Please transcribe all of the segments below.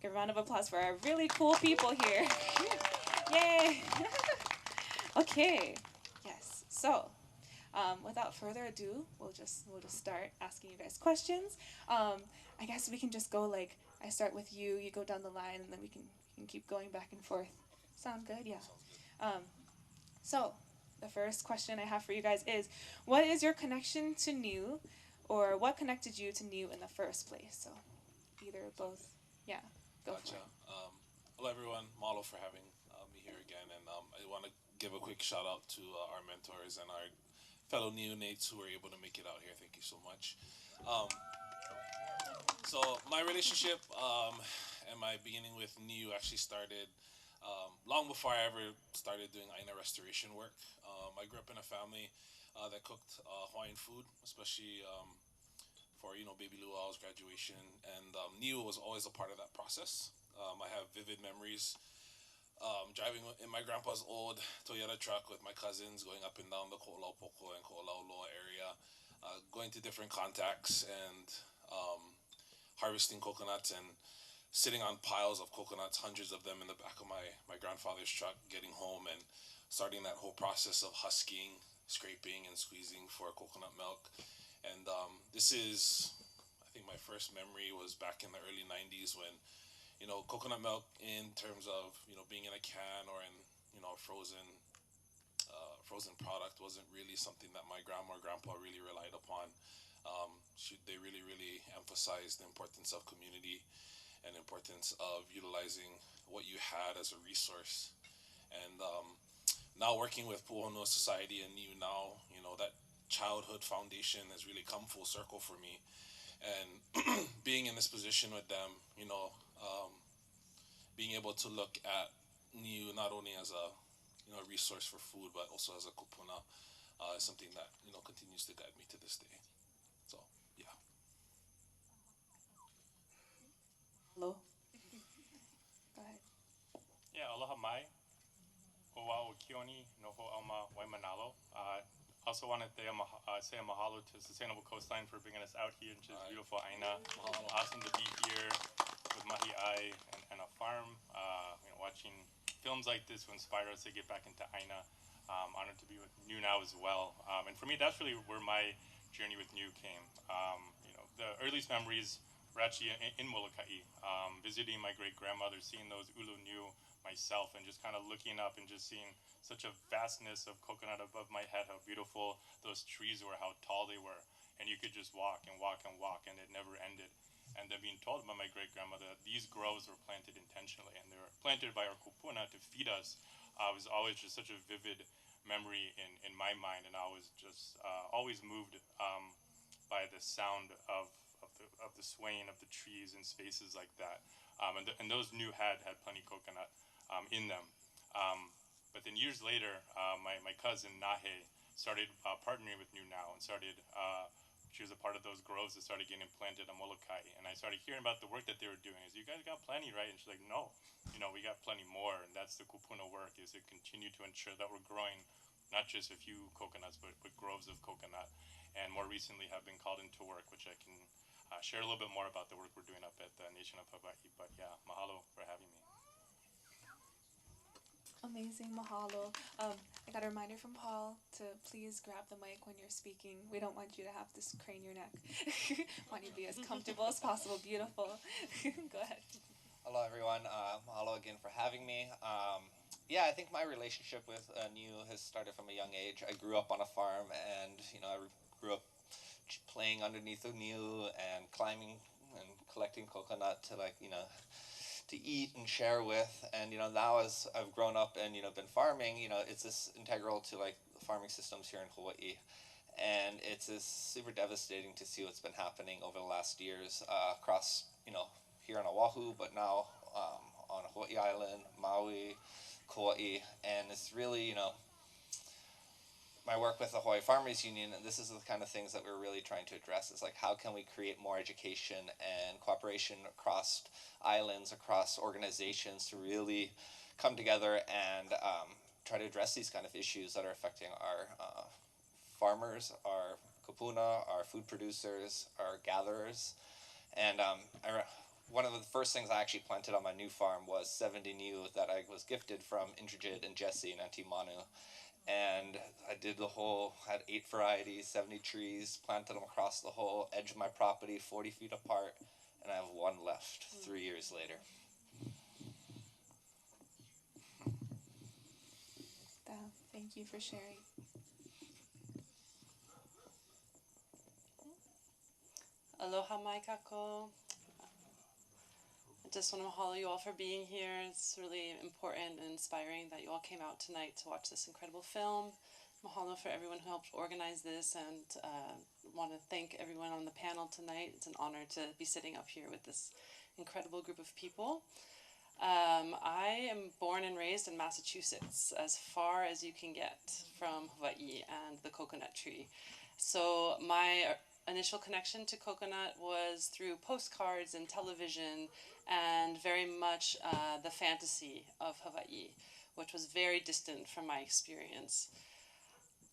A round of applause for our really cool people here. Yay! Okay, yes. So, without further ado, we'll just start asking you guys questions. I guess we can just go like I start with you, you go down the line, and then we can keep going back and forth. Sound good? Yeah. So, the first question I have for you guys is, what is your connection to Niu, or what connected you to Niu in the first place? So, either or both. Yeah, go for Gotcha. it. Hello, everyone. Mahalo for having me here again. And I want to give a quick shout out to our mentors and our fellow neonates who were able to make it out here. Thank you so much. Um, so, my relationship and my beginning with Niu actually started long before I ever started doing Aina restoration work. I grew up in a family that cooked Hawaiian food, especially for baby luau's graduation, and Niu was always a part of that process. I have vivid memories driving in my grandpa's old Toyota truck with my cousins, going up and down the Ko'olaupoko and Ko'olauloa area, going to different contacts and harvesting coconuts and sitting on piles of coconuts, hundreds of them in the back of my grandfather's truck, getting home and starting that whole process of husking, scraping, and squeezing for coconut milk. And this is, I think my first memory was back in the early 90s when, coconut milk in terms of, being in a can or in, a frozen product wasn't really something that my grandma or grandpa really relied upon. They really, really emphasized the importance of community and importance of utilizing what you had as a resource. And now working with Puʻuhonua Society and Niu now, that childhood foundation has really come full circle for me. And being in this position with them, being able to look at Niu not only as a resource for food, but also as a kupuna is something that continues to guide me to this day. So yeah. Hello. Go ahead. Yeah, aloha mai. Oa o Keoni, noho auma Waimānalo. Also want to say a mahalo to Sustainable Coastline for bringing us out here into this beautiful Aina. Awesome to be here with Mahi Ai and a farm. Watching films like this will inspire us to get back into Aina. Honored to be with Niu now as well. And for me, that's really where my journey with Niu came. The earliest memories were actually in Molokai, visiting my great grandmother, seeing those ulu Niu myself, and just kind of looking up and just seeing such a vastness of coconut above my head, how beautiful those trees were, how tall they were, and you could just walk and walk and walk, and it never ended. And then being told by my great grandmother that these groves were planted intentionally, and they were planted by our kupuna to feed us, was always just such a vivid memory in my mind, and I was just always moved by the sound of the swaying of the trees in spaces like that. And those Niu had plenty coconut in them. But then years later, my cousin Nahe started partnering with Niu now and started. She was a part of those groves that started getting planted on Molokai, and I started hearing about the work that they were doing. I said, "You guys got plenty, right?" And she's like, "No, we got plenty more." And that's the kupuna work, is to continue to ensure that we're growing not just a few coconuts, but groves of coconut. And more recently, have been called into work, which I can share a little bit more about the work we're doing up at the Nation of Hawaii. But yeah, mahalo for having me. Amazing, mahalo. I got a reminder from Paul to please grab the mic when you're speaking. We don't want you to have to crane your neck. Want you to be as comfortable as possible. Beautiful. Go ahead. Hello, everyone. Mahalo again for having me. Yeah, I think my relationship with Niu has started from a young age. I grew up on a farm, and I grew up playing underneath the Niu and climbing and collecting coconut to to eat and share with. And now as I've grown up and been farming, it's this integral to the farming systems here in Hawaii. And it's just super devastating to see what's been happening over the last years across here on Oahu, but now on Hawaii Island, Maui, Kauai. And it's really my work with the Hawaii Farmers Union, and this is the kind of things that we're really trying to address, is how can we create more education and cooperation across islands, across organizations, to really come together and try to address these kind of issues that are affecting our farmers, our kupuna, our food producers, our gatherers. And one of the first things I actually planted on my new farm was 70 Niu that I was gifted from Intrigid and Jesse and Auntie Manu. And I did had 8 varieties, 70 trees, planted them across the whole edge of my property, 40 feet apart, and I have one left 3 years later. Thank you for sharing. Aloha mai kako. I just want to mahalo you all for being here. It's really important and inspiring that you all came out tonight to watch this incredible film. Mahalo for everyone who helped organize this, and want to thank everyone on the panel tonight. It's an honor to be sitting up here with this incredible group of people. I am born and raised in Massachusetts, as far as you can get from Hawaii and the coconut tree. So my initial connection to coconut was through postcards and television, and very much the fantasy of Hawaii, which was very distant from my experience.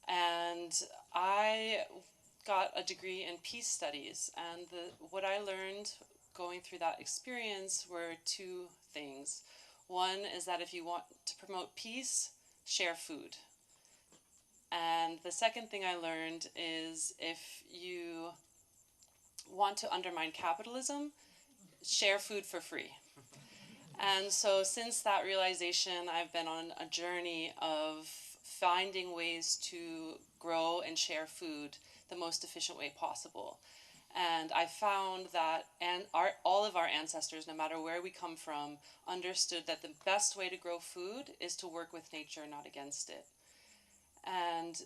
And I got a degree in peace studies, and what I learned going through that experience were 2 things. One is that if you want to promote peace, share food. And the second thing I learned is if you want to undermine capitalism, share food for free. And so since that realization, I've been on a journey of finding ways to grow and share food the most efficient way possible. And I found that all of our ancestors, no matter where we come from, understood that the best way to grow food is to work with nature, not against it. And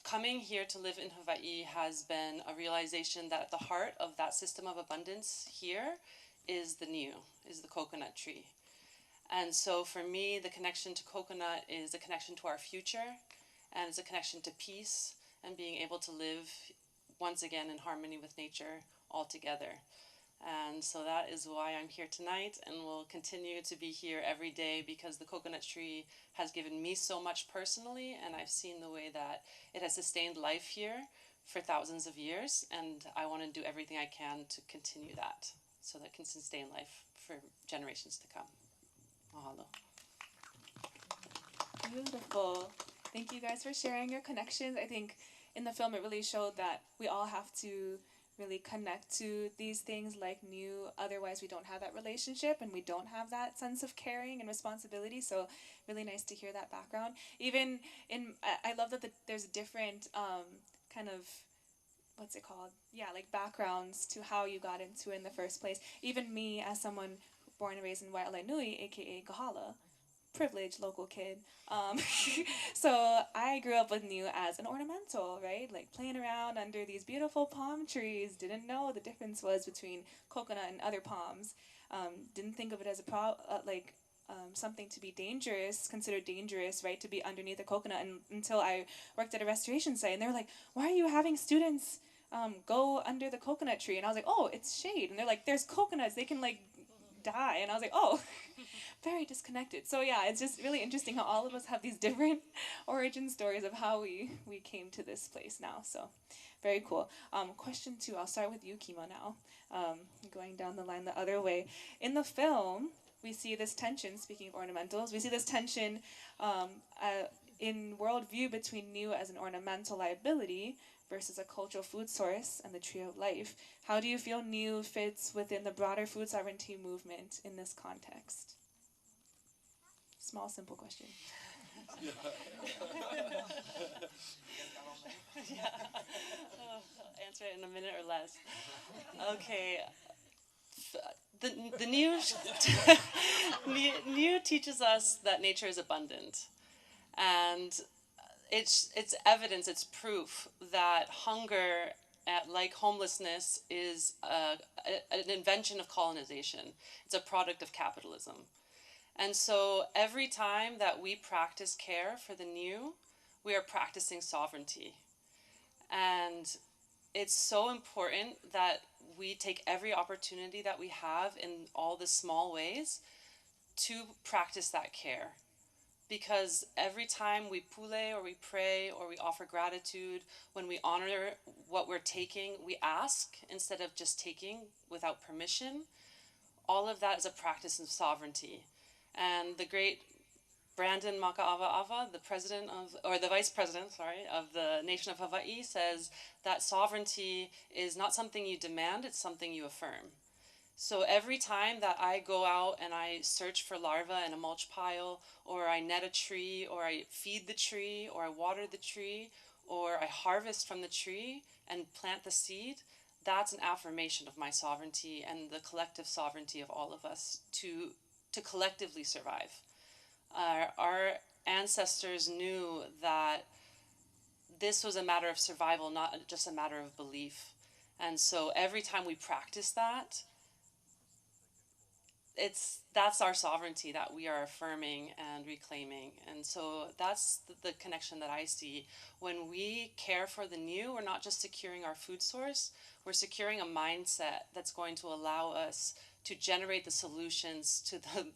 coming here to live in Hawaii has been a realization that at the heart of that system of abundance here is the Niu, is the coconut tree. And so for me, the connection to coconut is a connection to our future, and it's a connection to peace and being able to live once again in harmony with nature all together. And so that is why I'm here tonight, and will continue to be here every day, because the coconut tree has given me so much personally, and I've seen the way that it has sustained life here for thousands of years, and I want to do everything I can to continue that so that it can sustain life for generations to come. Mahalo. Beautiful. Thank you guys for sharing your connections. I think in the film it really showed that we all have to really connect to these things like Niu, otherwise we don't have that relationship and we don't have that sense of caring and responsibility. So really nice to hear that background. Even in, I love that there's different kind of, what's it called? Yeah, like backgrounds to how you got into it in the first place. Even me, as someone born and raised in Waiʻanae, aka Kahala, privileged local kid. So I grew up with Niu as an ornamental, right? Like playing around under these beautiful palm trees. Didn't know the difference was between coconut and other palms. Didn't think of it as something to be dangerous, considered dangerous, right? To be underneath a coconut, until I worked at a restoration site, and they were like, "Why are you having students go under the coconut tree?" And I was like, "Oh, it's shade." And they're like, "There's coconuts, they can like die." And I was like, "Oh." Very disconnected. So yeah, it's just really interesting how all of us have these different origin stories of how we came to this place now. So very cool. Question 2, I'll start with you, Kima, now. Going down the line the other way. In the film, we see this tension, speaking of ornamentals, we see this tension in worldview between Niu as an ornamental liability versus a cultural food source and the tree of life. How do you feel Niu fits within the broader food sovereignty movement in this context? Small, simple question. Yeah. I'll answer it in a minute or less. Okay. The Niu teaches us that nature is abundant, and it's evidence, it's proof that hunger, like homelessness, is an invention of colonization. It's a product of capitalism. And so every time that we practice care for the Niu, we are practicing sovereignty. And it's so important that we take every opportunity that we have in all the small ways to practice that care. because every time we pule or we pray or we offer gratitude, when we honor what we're taking, we ask instead of just taking without permission. All of that is a practice of sovereignty. And the great Brandon Makaava, the president of, or the vice president, sorry, of the nation of Hawaii, says that sovereignty is not something you demand, it's something you affirm. So every time that I go out and I search for larvae in a mulch pile, or I net a tree, or I feed the tree, or I water the tree, or I harvest from the tree and plant the seed, that's an affirmation of my sovereignty and the collective sovereignty of all of us to collectively survive. Our ancestors knew that this was a matter of survival, not just a matter of belief. And so every time we practice that, that's our sovereignty that we are affirming and reclaiming. And so that's the connection that I see. When we care for the new, we're not just securing our food source, we're securing a mindset that's going to allow us to generate the solutions to the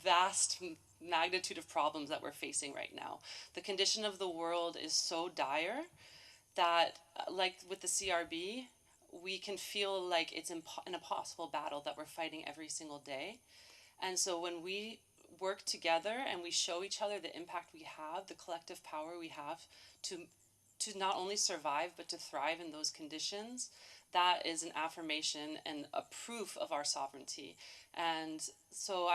vast magnitude of problems that we're facing right now. The condition of the world is so dire that, like with the CRB, we can feel like it's an impossible battle that we're fighting every single day. And so when we work together and we show each other the impact we have, the collective power we have to not only survive but to thrive in those conditions, that is an affirmation and a proof of our sovereignty. And so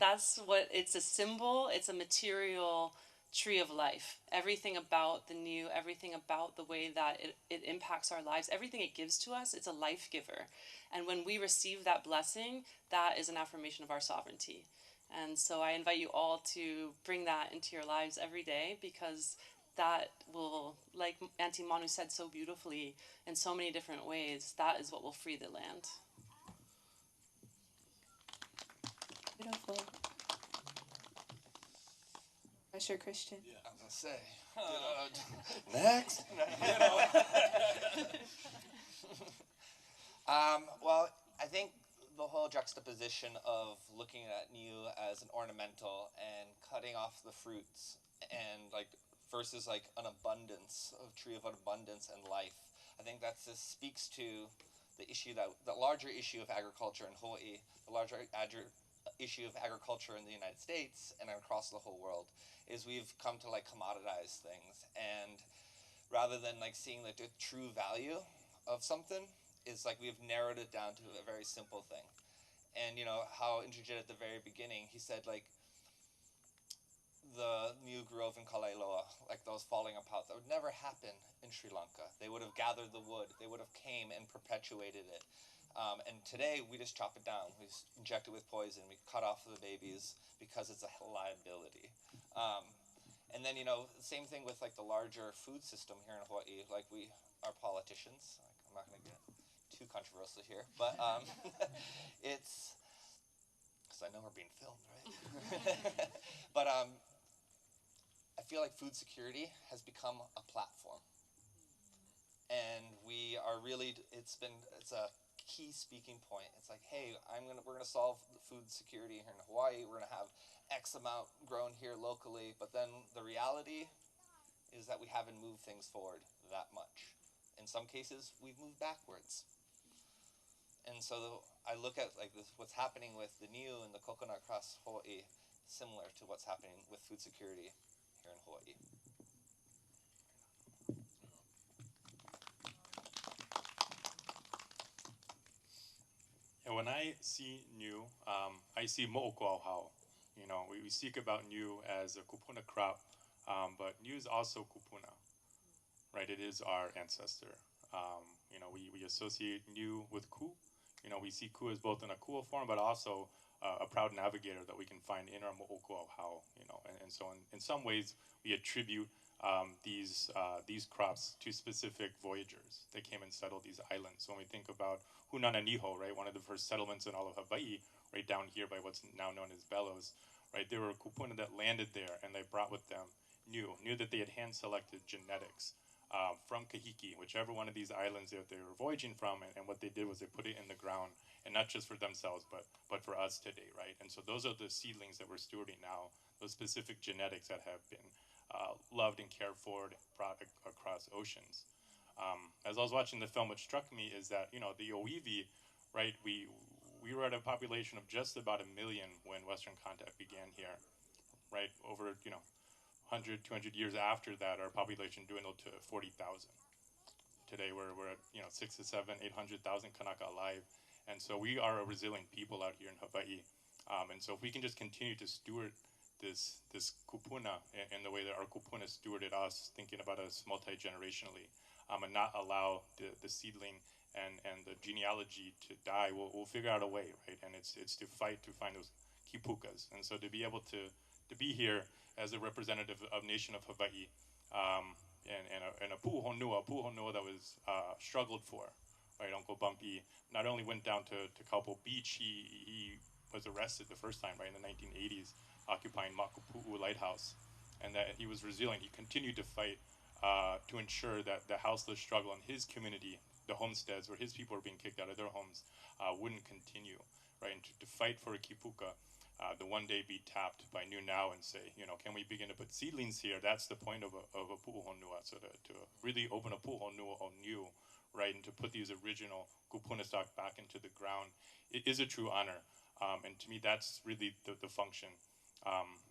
that's what, it's a symbol, it's a material tree of life. Everything about the new, everything about the way that it impacts our lives, everything it gives to us, it's a life giver. And when we receive that blessing, that is an affirmation of our sovereignty. And so I invite you all to bring that into your lives every day, because that will, like Auntie Manu said so beautifully, in so many different ways, that is what will free the land. Beautiful. Pressure, Christian. Yeah, I was gonna say. Next. Well, I think the whole juxtaposition of looking at Niu as an ornamental and cutting off the fruits, and like versus like an abundance, a tree of abundance and life. I think that just speaks to the issue, that the larger issue of agriculture in Hawaii, the larger issue of agriculture in the United States and across the whole world, is we've come to like commoditize things, and rather than like seeing like the true value of something, is like we've narrowed it down to a very simple thing. And you know how Indrajit at the very beginning, he said like the new grove in Kalailoa, like those falling apart, that would never happen in Sri Lanka. They would have gathered the wood, they would have came and perpetuated it. And today we just chop it down, we inject it with poison, we cut off the babies because it's a liability. And then, you know, same thing with like the larger food system here in Hawaii. Like our politicians, like, I'm not going to get too controversial here, but it's, because I know we're being filmed, right? But I feel like food security has become a platform, and we are really, it's a key speaking point. It's like, hey, we're gonna solve the food security here in Hawaii. We're gonna have X amount grown here locally, but then the reality is that we haven't moved things forward that much. In some cases, we've moved backwards. And so I look at like what's happening with the Niu and the coconut across Hawaii, similar to what's happening with food security here in Hawaii. And when I see Niu, I see mo'okuauhau. You know, we speak about Niu as a kupuna crop, but Niu is also kupuna, right? It is our ancestor. You know, we associate Niu with ku. You know, we see ku as both in a kua form, but also a proud navigator that we can find in our mo'okuauhau. You know, and so in some ways we attribute these crops to specific voyagers that came and settled these islands. So when we think about Hunananiho, right, one of the first settlements in all of Hawaii, right down here by what's now known as Belos, right, there were kupuna that landed there, and they brought with them knew that they had hand-selected genetics from Kahiki, whichever one of these islands that they were voyaging from, and what they did was they put it in the ground, and not just for themselves, but for us today, right? And so those are the seedlings that we're stewarding now, those specific genetics that have been loved and cared for and brought across oceans. As I was watching the film, what struck me is that, you know, the Oiwi, right, we were at a population of just about 1 million when Western contact began here, right? Over, you know, 100, 200 years after that, our population dwindled to 40,000. Today we're at, you know, 6 to 7, 800,000 Kanaka alive. And so we are a resilient people out here in Hawaii. And so if we can just continue to steward this kupuna in the way that our kupuna stewarded us, thinking about us multi-generationally, and not allow the seedling and the genealogy to die, we'll figure out a way, right? And it's to fight to find those kipukas. And so to be able to be here as a representative of nation of Hawaii, and a Puʻuhonua that was struggled for, right? Uncle Bumpy not only went down to Kaupo Beach, he was arrested the first time, right, in the 1980s, occupying Makapu'u Lighthouse, and that he was resilient. He continued to fight to ensure that the houseless struggle in his community, the homesteads where his people were being kicked out of their homes, wouldn't continue, right? And to fight for a kipuka, to one day be tapped by New Now and say, you know, can we begin to put seedlings here? That's the point of a Puʻuhonua. So to really open a Puʻuhonua on Niu, right, and to put these original kupuna stock back into the ground, it is a true honor. And to me, that's really the function,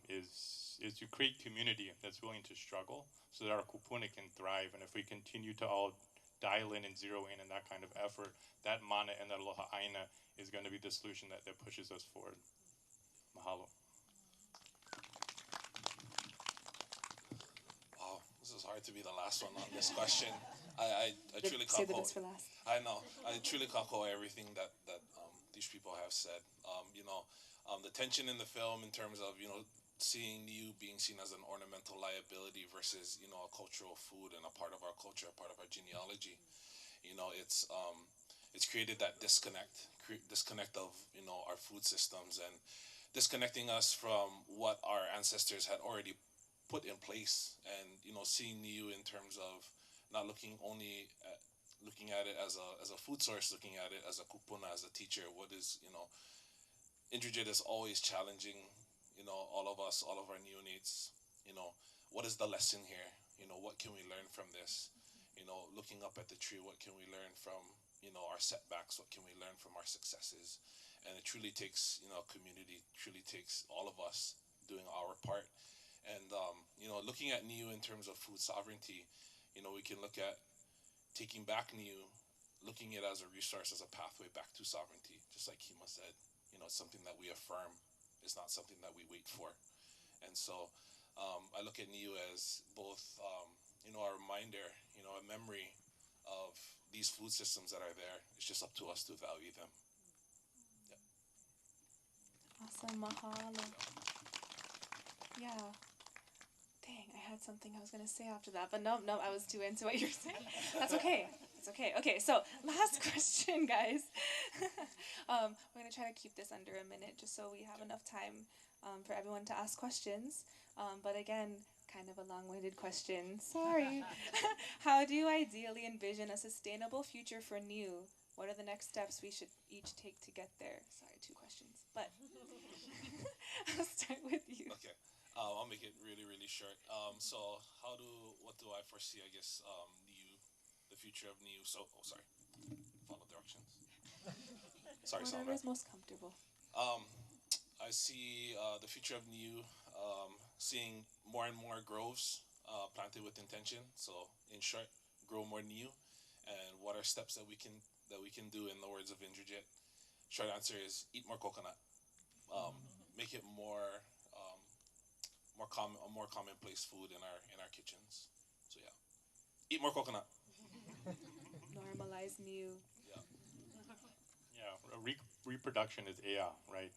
is to create community that's willing to struggle so that our kupuna can thrive. And if we continue to all dial in and zero in that kind of effort, that mana and that aloha aina is going to be the solution that pushes us forward. Mahalo. Wow, this is hard to be the last one on this question. I truly Save the kako. best for last. I know. I truly kako everything that these people have said. The tension in the film in terms of, you know, seeing Niu being seen as an ornamental liability versus, you know, a cultural food and a part of our culture, a part of our genealogy. You know, it's created that disconnect of, you know, our food systems, and disconnecting us from what our ancestors had already put in place. And, you know, seeing Niu in terms of not looking only at looking at it as a food source, looking at it as a kupuna, as a teacher. What is, you know, Indrajit is always challenging, you know, all of us, all of our neonates, you know, what is the lesson here? You know, what can we learn from this? You know, looking up at the tree, what can we learn from, you know, our setbacks? What can we learn from our successes? And it truly takes, you know, community, truly takes all of us doing our part. And, you know, looking at Niu in terms of food sovereignty, you know, we can look at taking back Niu, looking at it as a resource, as a pathway back to sovereignty, just like Kima said. You know, it's something that we affirm. It's not something that we wait for. And so I look at Niu as both, you know, a reminder, you know, a memory of these food systems that are there. It's just up to us to value them. Yep. Awesome, mahalo. Yeah. Dang, I had something I was going to say after that, but no, I was too into what you're saying. That's okay. It's okay. Okay, so last question, guys. We're going to try to keep this under a minute just so we have enough time for everyone to ask questions. But again, kind of a long-winded question. Sorry. How do you ideally envision a sustainable future for Niu? What are the next steps we should each take to get there? Sorry, 2 questions, but I'll start with you. Okay. I'll make it really, really short. So what do I foresee, I guess, Niu, the future of Niu? So, sorry. Follow directions. Sorry, Whatever is Sandra. most comfortable. I see the future of Niu, seeing more and more groves planted with intention. So, in short, grow more Niu. And what are steps that we can do, in the words of Indrajit? Short answer is eat more coconut. Make it more commonplace food in our kitchens. So yeah, eat more coconut. Normalize Niu. Yeah. Yeah, reproduction is ea, right?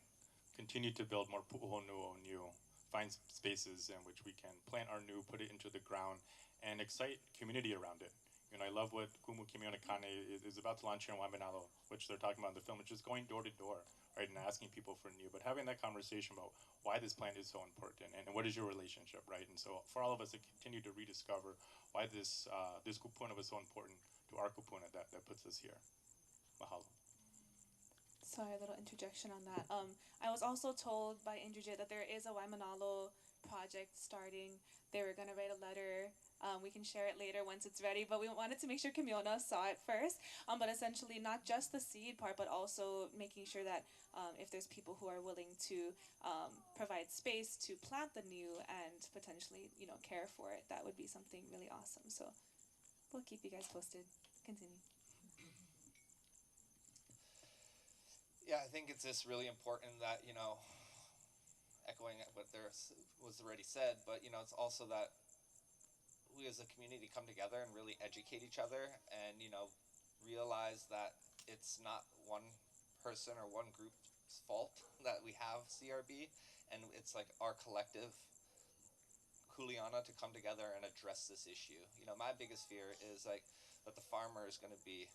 Continue to build more puʻuhonua o Niu. Find spaces in which we can plant our Niu, put it into the ground, and excite community around it. And I love what Kumu Kimiona Kane is about to launch here in Waimānalo, which they're talking about in the film, which is going door to door. right, and asking people for Niu, but having that conversation about why this plant is so important and what is your relationship, right? And so for all of us to continue to rediscover why this this kupuna was so important to our kupuna that puts us here. Mahalo. Sorry, a little interjection on that. I was also told by Indrajit that there is a Waimānalo project starting. They were going to write a letter. We can share it later once it's ready, but we wanted to make sure Kimiona saw it first. But essentially, not just the seed part, but also making sure that if there's people who are willing to provide space to plant the Niu and potentially, care for it, that would be something really awesome. So we'll keep you guys posted. Continue. Yeah, I think it's just really important that, echoing what there was already said, but, it's also that we as a community come together and really educate each other and, realize that it's not one person or one group's fault that we have CRB, and it's like our collective kuleana to come together and address this issue. My biggest fear is like that the farmer is going to be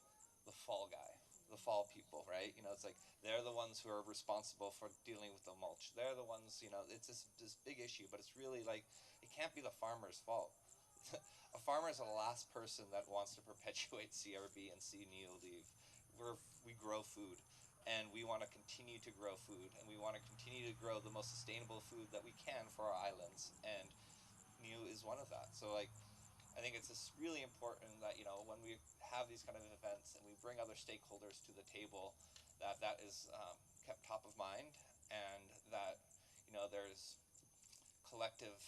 the fall guy, the fall people, right? It's like they're the ones who are responsible for dealing with the mulch. They're the ones, it's this big issue, but it's really like it can't be the farmer's fault. A farmer is the last person that wants to perpetuate CRB and see Niu leave. We grow food, and we want to continue to grow food, and we want to continue to grow the most sustainable food that we can for our islands, and Niu is one of that. So like, I think it's just really important that, when we have these kind of events and we bring other stakeholders to the table, that is kept top of mind, and that, there's collective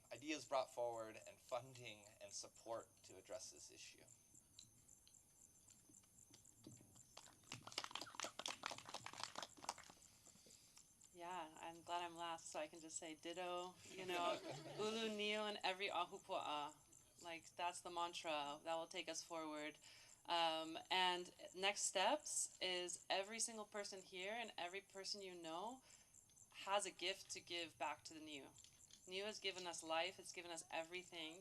ideas brought forward and funding and support to address this issue. Yeah, I'm glad I'm last, so I can just say ditto. Ulu Niu and every ahupua'a. Like, that's the mantra that will take us forward. And next steps is every single person here and every person has a gift to give back to the Niu. Niu has given us life, it's given us everything.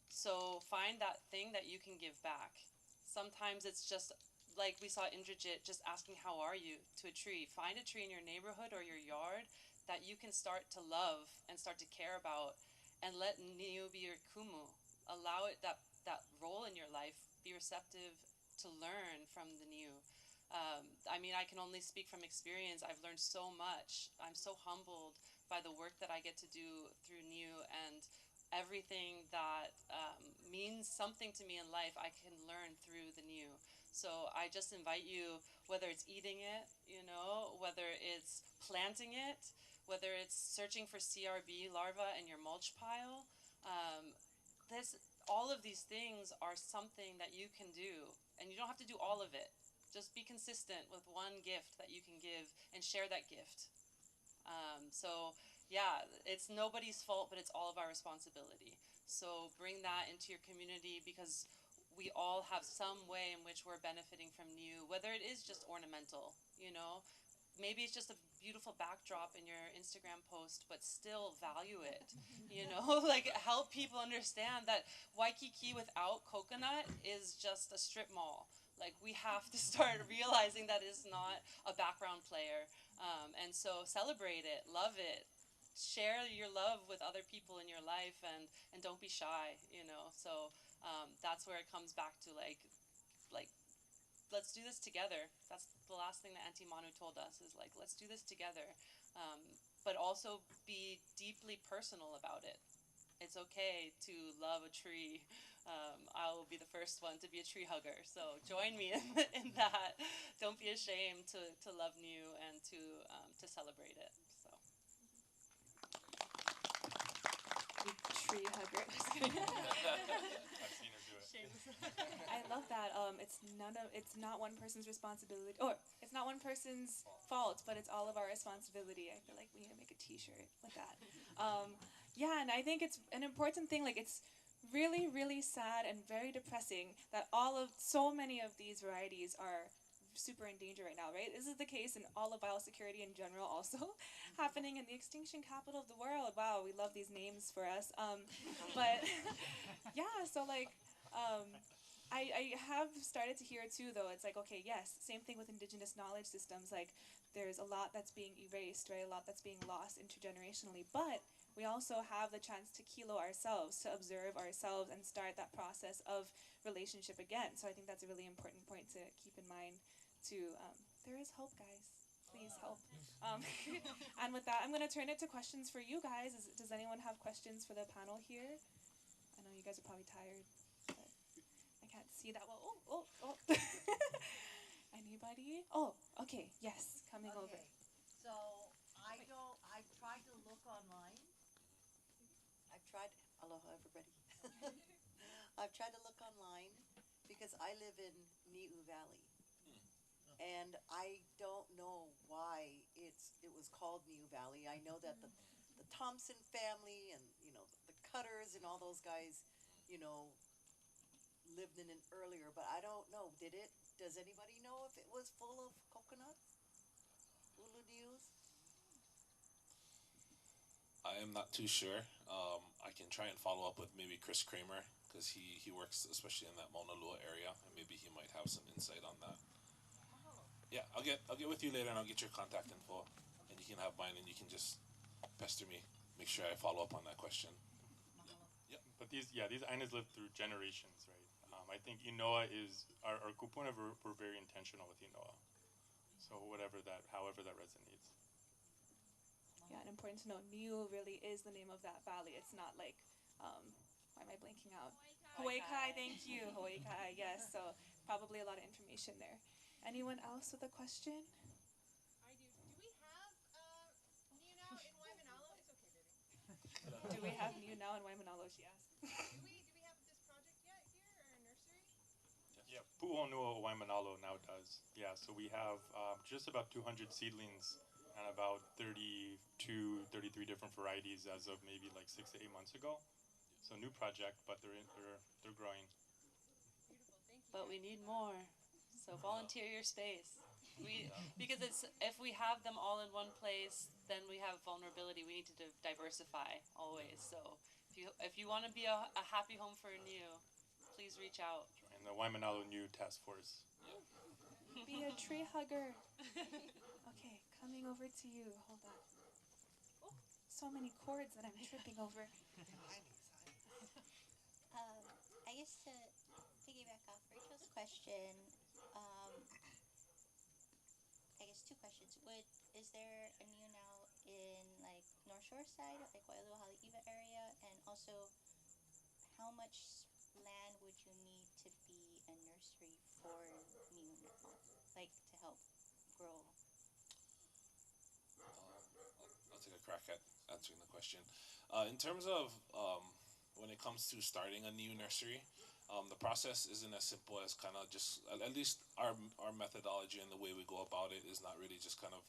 So find that thing that you can give back. Sometimes it's just like we saw Indrajit just asking how are you to a tree. Find a tree in your neighborhood or your yard that you can start to love and start to care about, and let Niu be your kumu. Allow it that role in your life. Be receptive to learn from the Niu. I can only speak from experience. I've learned so much. I'm so humbled by the work that I get to do through Niu, and everything that means something to me in life I can learn through the Niu. So I just invite you, whether it's eating it, whether it's planting it, whether it's searching for CRB larvae in your mulch pile, all of these things are something that you can do, and you don't have to do all of it. Just be consistent with one gift that you can give and share that gift. It's nobody's fault, but it's all of our responsibility. So bring that into your community, because we all have some way in which we're benefiting from Niu, whether it is just ornamental, Maybe it's just a beautiful backdrop in your Instagram post, but still value it, Like, help people understand that Waikiki without coconut is just a strip mall. Like, we have to start realizing that it's not a background player. And so celebrate it, love it, share your love with other people in your life, and don't be shy, So that's where it comes back to like let's do this together. That's the last thing that Auntie Manu told us, is like, let's do this together. But also be deeply personal about it. It's okay to love a tree. I will be the first one to be a tree hugger. So join me in that. Don't be ashamed to love Niu and to celebrate it. So. Tree hugger. I've seen her do it. I love that. It's not one person's responsibility, or it's not one person's fault, but it's all of our responsibility. I feel like we need to make a T-shirt with that. And I think it's an important thing. Like, it's really, really sad and very depressing that so many of these varieties are super in danger right now, right? This is the case in all of biosecurity in general, also happening in the extinction capital of the world. Wow, we love these names for us. But yeah, so like, I have started to hear too, though. It's like, okay, yes, same thing with indigenous knowledge systems. Like, there's a lot that's being erased, right? A lot that's being lost intergenerationally. But we also have the chance to kilo ourselves, to observe ourselves, and start that process of relationship again. So I think that's a really important point to keep in mind. There is hope, guys. Please help. And with that, I'm going to turn it to questions for you guys. Does anyone have questions for the panel here? I know you guys are probably tired, but I can't see that well. Oh. Anybody? Oh, okay. Yes, coming over. So I've tried to look online. Aloha everybody. I've tried to look online because I live in Niu Valley. And I don't know why it was called Niu Valley. I know that the Thompson family and, the Cutters and all those guys, lived in it earlier, but I don't know. Does anybody know if it was full of coconuts? Ulu Nius? I am not too sure. I can try and follow up with maybe Chris Kramer, because he works especially in that Mauna Lua area, and maybe he might have some insight on that. Yeah, I'll get with you later, and I'll get your contact info, and you can have mine, and you can just pester me. Make sure I follow up on that question. Yeah. But these ainas live through generations, right? I think Inoa our kupuna were very intentional with Inoa. So however that resonates. Yeah, and important to note, Niu really is the name of that valley. It's not like, why am I blanking out? Hawaii Kai, thank you. Hawaii Kai, yes. So probably a lot of information there. Anyone else with a question? I do. Do we have Niu now in Waimānalo? It's okay, baby. Do we have Niu now in Waimānalo, she asked. Do we have this project yet here, or a nursery? Yeah, Puʻuhonua Waimānalo now does. Yeah, so we have just about 200 seedlings and about 33 different varieties as of maybe like 6 to 8 months ago. So new project, but they're growing. Beautiful, thank you. But we need more. So volunteer your space. Because if we have them all in one place, then we have vulnerability. We need to diversify always. So if you want to be a happy home for a Niu, please reach out. And the Waimānalo Niu Task Force. Be a tree hugger. Okay, coming over to you. Hold on. Oh, so many cords that I'm tripping over. I guess to piggyback off Rachel's question, I guess two questions. Is there a Niu now in like North Shore side, like Wailua Haleiwa area, and also how much land would you need to be a nursery for Niu now, like to help grow? I'll take a crack at answering the question. In terms of when it comes to starting a Niu nursery, the process isn't as simple as kind of just, at least our methodology and the way we go about it is not really just kind of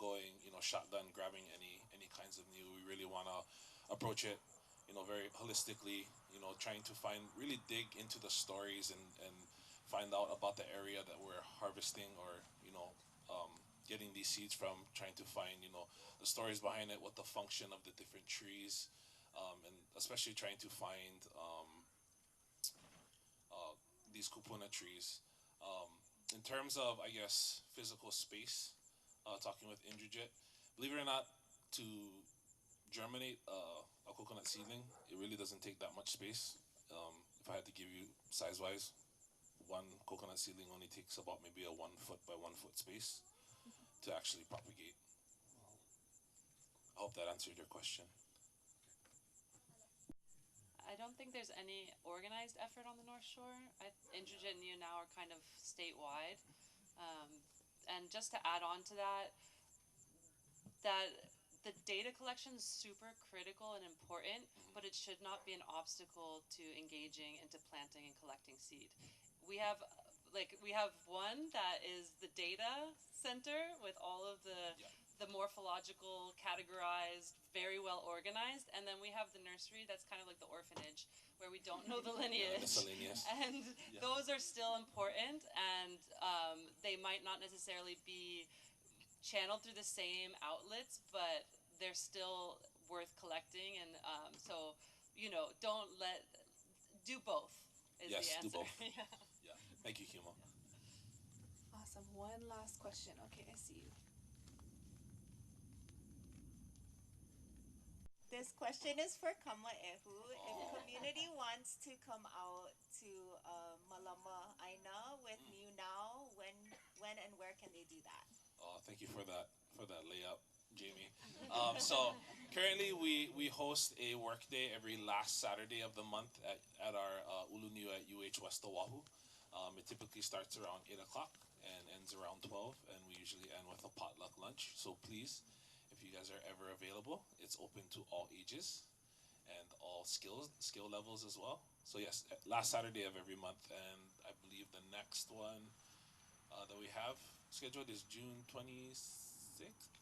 going, shotgun, grabbing any kinds of Niu. We really want to approach it, very holistically, trying to really dig into the stories and find out about the area that we're harvesting or, getting these seeds from, trying to find, the stories behind it, what the function of the different trees, and especially trying to find these kupuna trees. In terms of, I guess, physical space, talking with Indrajit, believe it or not, to germinate a coconut seedling, it really doesn't take that much space. If I had to give you size-wise, one coconut seedling only takes about maybe a 1 foot by 1 foot space to actually propagate. I hope that answered your question. I don't think there's any organized effort on the North Shore. Indrajit and Niu now are kind of statewide. And just to add on to that the data collection is super critical and important, but it should not be an obstacle to engaging into planting and collecting seed. We have one that is the data center with all of the morphological, categorized, very well organized, and then we have the nursery that's kind of like the orphanage where we don't know the lineage. Miscellaneous. And those are still important, and they might not necessarily be channeled through the same outlets, but they're still worth collecting, and so do both is yes, the answer. Do both. Yeah. Thank you, Kima. Awesome. One last question. Okay, I see you. This question is for Kamaehu. If community wants to come out to Malama Aina with Niu Now, when and where can they do that? Thank you for that layup, Jamie. So currently we host a work day every last Saturday of the month at our Ulu Niu at UH West Oahu. It typically starts around 8 o'clock and ends around 12, and we usually end with a potluck lunch. So please, if you guys are ever available, it's open to all ages and all skill levels as well. So yes, last Saturday of every month, and I believe the next one that we have scheduled is June 26th.